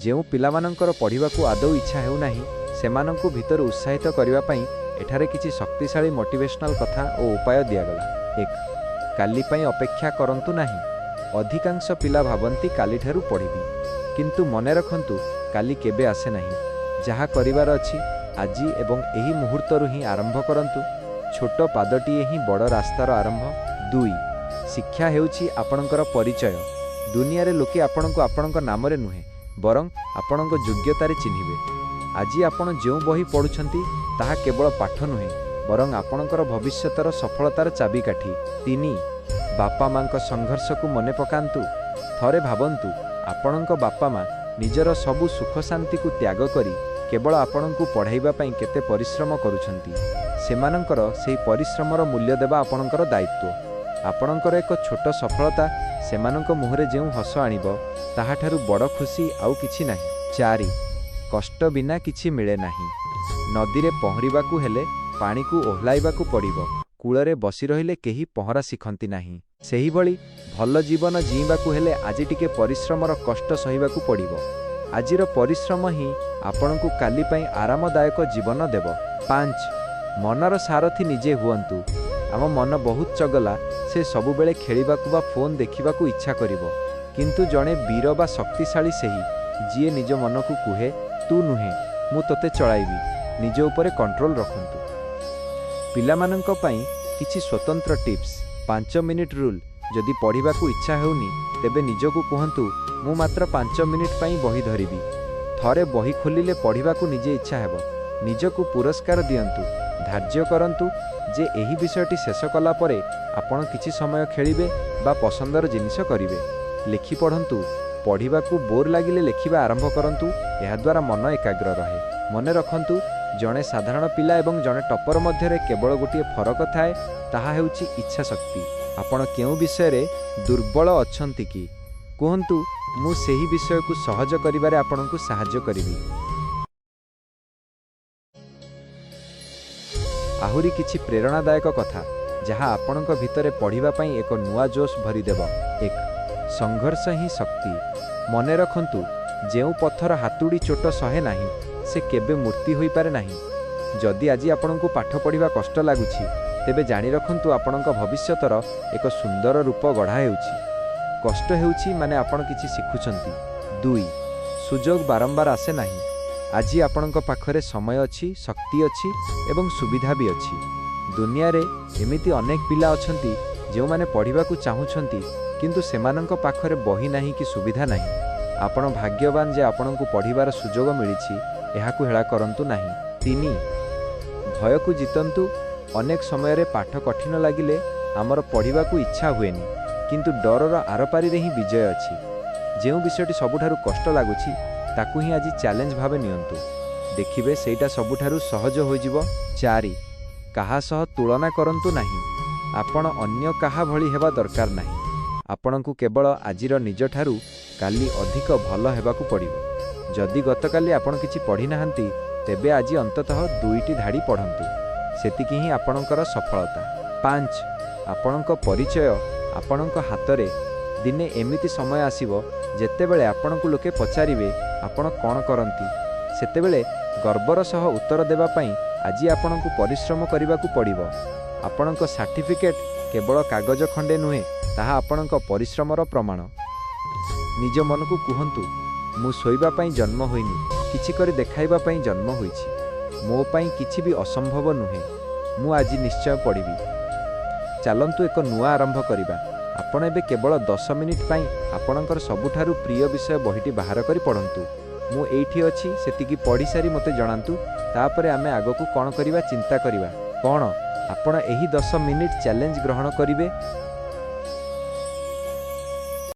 ଯେଉଁ ପିଲାମାନଙ୍କର ପଢ଼ିବାକୁ ଆଦୌ ଇଚ୍ଛା ହେଉନାହିଁ ସେମାନଙ୍କୁ ଭିତରୁ ଉତ୍ସାହିତ କରିବା ପାଇଁ ଏଠାରେ କିଛି ଶକ୍ତିଶାଳୀ ମୋଟିଭେଶନାଲ କଥା ଓ ଉପାୟ ଦିଆଗଲା। 1. କାଲି ପାଇଁ ଅପେକ୍ଷା କରନ୍ତୁ ନାହିଁ। ଅଧିକାଂଶ ପିଲା ଭାବନ୍ତି କାଲିଠାରୁ ପଢ଼ିବି, କିନ୍ତୁ ମନେ ରଖନ୍ତୁ କାଲି କେବେ ଆସେ ନାହିଁ। ଯାହା କରିବାର ଅଛି ଆଜି ଏବଂ ଏହି ମୁହୂର୍ତ୍ତରୁ ହିଁ ଆରମ୍ଭ କରନ୍ତୁ। ଛୋଟ ପାଦଟିଏ ହିଁ ବଡ଼ ରାସ୍ତାର ଆରମ୍ଭ। 2. ଶିକ୍ଷା ହେଉଛି ଆପଣଙ୍କର ପରିଚୟ। ଦୁନିଆରେ ଲୋକେ ଆପଣଙ୍କୁ ଆପଣଙ୍କ ନାମରେ ନୁହେଁ ବରଂ ଆପଣଙ୍କ ଯୋଗ୍ୟତାରେ ଚିହ୍ନିବେ। ଆଜି ଆପଣ ଯେଉଁ ବହି ପଢ଼ୁଛନ୍ତି ତାହା କେବଳ ପାଠ ନୁହେଁ ବରଂ ଆପଣଙ୍କର ଭବିଷ୍ୟତର ସଫଳତାର ଚାବିକାଠି। 3. ବାପା ମାଙ୍କ ସଂଘର୍ଷକୁ ମନେ ପକାନ୍ତୁ। ଥରେ ଭାବନ୍ତୁ ଆପଣଙ୍କ ବାପା ମା ନିଜର ସବୁ ସୁଖ ଶାନ୍ତିକୁ ତ୍ୟାଗ କରି କେବଳ ଆପଣଙ୍କୁ ପଢ଼ାଇବା ପାଇଁ କେତେ ପରିଶ୍ରମ କରୁଛନ୍ତି। ସେମାନଙ୍କର ସେହି ପରିଶ୍ରମର ମୂଲ୍ୟ ଦେବା ଆପଣଙ୍କର ଦାୟିତ୍ୱ। ଆପଣଙ୍କର ଏକ ଛୋଟ ସଫଳତା ସେମାନଙ୍କ ମୁହଁରେ ଯେଉଁ ହସ ଆଣିବ ତାହାଠାରୁ ବଡ଼ ଖୁସି ଆଉ କିଛି ନାହିଁ। 4. କଷ୍ଟ ବିନା କିଛି ମିଳେ ନାହିଁ। ନଦୀରେ ପହଁରିବାକୁ ହେଲେ ପାଣିକୁ ଓହ୍ଲାଇବାକୁ ପଡ଼ିବ। କୂଳରେ ବସି ରହିଲେ କେହି ପହଁରା ଶିଖନ୍ତି ନାହିଁ। ସେହିଭଳି ଭଲ ଜୀବନ ଜୀଇବାକୁ ହେଲେ ଆଜି ଟିକେ ପରିଶ୍ରମର କଷ୍ଟ ସହିବାକୁ ପଡ଼ିବ। ଆଜିର ପରିଶ୍ରମ ହିଁ ଆପଣଙ୍କୁ କାଲି ପାଇଁ ଆରାମଦାୟକ ଜୀବନ ଦେବ। 5. ମନର ସାରଥି ନିଜେ ହୁଅନ୍ତୁ। ଆମ ମନ ବହୁତ ଚଗଲା, ସେ ସବୁବେଳେ ଖେଳିବାକୁ ବା ଫୋନ୍ ଦେଖିବାକୁ ଇଚ୍ଛା କରିବ। କିନ୍ତୁ ଜଣେ ବୀର ବା ଶକ୍ତିଶାଳୀ ସେହି ଯିଏ ନିଜ ମନକୁ କୁହେ ତୁ ନୁହେଁ ମୁଁ ତୋତେ ଚଳାଇବି। ନିଜ ଉପରେ କଣ୍ଟ୍ରୋଲ ରଖନ୍ତୁ। ପିଲାମାନଙ୍କ ପାଇଁ କିଛି ସ୍ୱତନ୍ତ୍ର ଟିପ୍ସ। 5 minute rule. ଯଦି ପଢ଼ିବାକୁ ଇଚ୍ଛା ହେଉନି ତେବେ ନିଜକୁ କୁହନ୍ତୁ ମୁଁ ମାତ୍ର 5 ମିନିଟ୍ ପାଇଁ ବହି ଧରିବି। ଥରେ ବହି ଖୋଲିଲେ ପଢ଼ିବାକୁ ନିଜେ ଇଚ୍ଛା ହେବ। ନିଜକୁ ପୁରସ୍କାର ଦିଅନ୍ତୁ। ଧାର୍ଯ୍ୟ କରନ୍ତୁ ଯେ ଏହି ବିଷୟଟି ଶେଷ କଲା ପରେ ଆପଣ କିଛି ସମୟ ଖେଳିବେ ବା ପସନ୍ଦର ଜିନିଷ କରିବେ। ଲେଖି ପଢ଼ନ୍ତୁ। ପଢ଼ିବାକୁ ବୋର୍ ଲାଗିଲେ ଲେଖିବା ଆରମ୍ଭ କରନ୍ତୁ। ଏହାଦ୍ୱାରା ମନ ଏକାଗ୍ର ରହେ। ମନେ ରଖନ୍ତୁ ଜଣେ ସାଧାରଣ ପିଲା ଏବଂ ଜଣେ ଟପର ମଧ୍ୟରେ କେବଳ ଗୋଟିଏ ଫରକ ଥାଏ, ତାହା ହେଉଛି ଇଚ୍ଛା ଶକ୍ତି। ଆପଣ କେଉଁ ବିଷୟରେ ଦୁର୍ବଳ ଅଛନ୍ତି କି କୁହନ୍ତୁ, ମୁଁ ସେହି ବିଷୟକୁ ସହଜ କରିବାରେ ଆପଣଙ୍କୁ ସାହାଯ୍ୟ କରିବି। ଆହୁରି କିଛି ପ୍ରେରଣାଦାୟକ କଥା ଯାହା ଆପଣଙ୍କ ଭିତରେ ପଢ଼ିବା ପାଇଁ ଏକ ନୂଆ ଜୋଶ ଭରିଦେବ। 1. ସଂଘର୍ଷ ହିଁ ଶକ୍ତି। ମନେ ରଖନ୍ତୁ ଯେଉଁ ପଥର ହାତୁଡ଼ି ଚୋଟ ସହେ ନାହିଁ ସେ କେବେ ମୂର୍ତ୍ତି ହୋଇପାରେ ନାହିଁ। ଯଦି ଆଜି ଆପଣଙ୍କୁ ପାଠ ପଢ଼ିବା କଷ୍ଟ ଲାଗୁଛି ତେବେ ଜାଣି ରଖନ୍ତୁ ଆପଣଙ୍କ ଭବିଷ୍ୟତର ଏକ ସୁନ୍ଦର ରୂପ ଗଢ଼ା ହେଉଛି। କଷ୍ଟ ହେଉଛି ମାନେ ଆପଣ କିଛି ଶିଖୁଛନ୍ତି। 2. ସୁଯୋଗ ବାରମ୍ବାର ଆସେ ନାହିଁ। ଆଜି ଆପଣଙ୍କ ପାଖରେ ସମୟ ଅଛି, ଶକ୍ତି ଅଛି ଏବଂ ସୁବିଧା ବି ଅଛି। ଦୁନିଆରେ ଏମିତି ଅନେକ ପିଲା ଅଛନ୍ତି ଯେଉଁମାନେ ପଢ଼ିବାକୁ ଚାହୁଁଛନ୍ତି କିନ୍ତୁ ସେମାନଙ୍କ ପାଖରେ ବହି ନାହିଁ କି ସୁବିଧା ନାହିଁ। ଆପଣ ଭାଗ୍ୟବାନ ଯେ ଆପଣଙ୍କୁ ପଢ଼ିବାର ସୁଯୋଗ ମିଳିଛି। ଏହାକୁ ହେଳା କରନ୍ତୁ ନାହିଁ। 3. ଭୟକୁ ଜିତନ୍ତୁ। ଅନେକ ସମୟରେ ପାଠ କଠିନ ଲାଗିଲେ ଆମର ପଢ଼ିବାକୁ ଇଚ୍ଛା ହୁଏନି, କିନ୍ତୁ ଡରର ଆରପାରିରେ ହିଁ ବିଜୟ ଅଛି। ଯେଉଁ ବିଷୟଟି ସବୁଠାରୁ କଷ୍ଟ ଲାଗୁଛି ତାକୁ ହିଁ ଆଜି ଚ୍ୟାଲେଞ୍ଜ ଭାବେ ନିଅନ୍ତୁ। ଦେଖିବେ ସେଇଟା ସବୁଠାରୁ ସହଜ ହୋଇଯିବ। 4. କାହା ସହ ତୁଳନା କରନ୍ତୁ ନାହିଁ। ଆପଣ ଅନ୍ୟ କାହା ଭଳି ହେବା ଦରକାର ନାହିଁ। ଆପଣଙ୍କୁ କେବଳ ଆଜିର ନିଜଠାରୁ କାଲି ଅଧିକ ଭଲ ହେବାକୁ ପଡ଼ିବ। ଯଦି ଗତକାଲି ଆପଣ କିଛି ପଢ଼ିନାହାନ୍ତି ତେବେ ଆଜି ଅନ୍ତତଃ 2ଟି ଧାଡ଼ି ପଢ଼ନ୍ତୁ। ସେତିକି ହିଁ ଆପଣଙ୍କର ସଫଳତା। 5. ଆପଣଙ୍କ ପରିଚୟ ଆପଣଙ୍କ ହାତରେ। ଦିନେ ଏମିତି ସମୟ ଆସିବ ଯେତେବେଳେ ଆପଣଙ୍କୁ ଲୋକେ ପଚାରିବେ ଆପଣ କ'ଣ କରନ୍ତି। ସେତେବେଳେ ଗର୍ବର ସହ ଉତ୍ତର ଦେବା ପାଇଁ ଆଜି ଆପଣଙ୍କୁ ପରିଶ୍ରମ କରିବାକୁ ପଡ଼ିବ। ଆପଣଙ୍କ ସାର୍ଟିଫିକେଟ୍ କେବଳ କାଗଜ ଖଣ୍ଡେ ନୁହେଁ, ତାହା ଆପଣଙ୍କ ପରିଶ୍ରମର ପ୍ରମାଣ। ନିଜ ମନକୁ କୁହନ୍ତୁ ମୁଁ ଶୋଇବା ପାଇଁ ଜନ୍ମ ହୋଇନି, କିଛି କରି ଦେଖାଇବା ପାଇଁ ଜନ୍ମ ହୋଇଛି। ମୋ ପାଇଁ କିଛି ବି ଅସମ୍ଭବ ନୁହେଁ। ମୁଁ ଆଜି ନିଶ୍ଚୟ ପଢ଼ିବି। ଚାଲନ୍ତୁ ଏକ ନୂଆ ଆରମ୍ଭ କରିବା। ଆପଣ ଏବେ କେବଳ 10 ମିନିଟ୍ ପାଇଁ ଆପଣଙ୍କର ସବୁଠାରୁ ପ୍ରିୟ ବିଷୟ ବହିଟି ବାହାର କରି ପଢ଼ନ୍ତୁ। ମୁଁ ଏଇଠି ଅଛି, ସେତିକି ପଢ଼ି ସାରି ମୋତେ ଜଣାନ୍ତୁ। ତାପରେ ଆମେ ଆଗକୁ କ'ଣ କରିବା ଚିନ୍ତା କରିବା। କ'ଣ ଆପଣ ଏହି 10 ମିନିଟ୍ ଚ୍ୟାଲେଞ୍ଜ ଗ୍ରହଣ କରିବେ?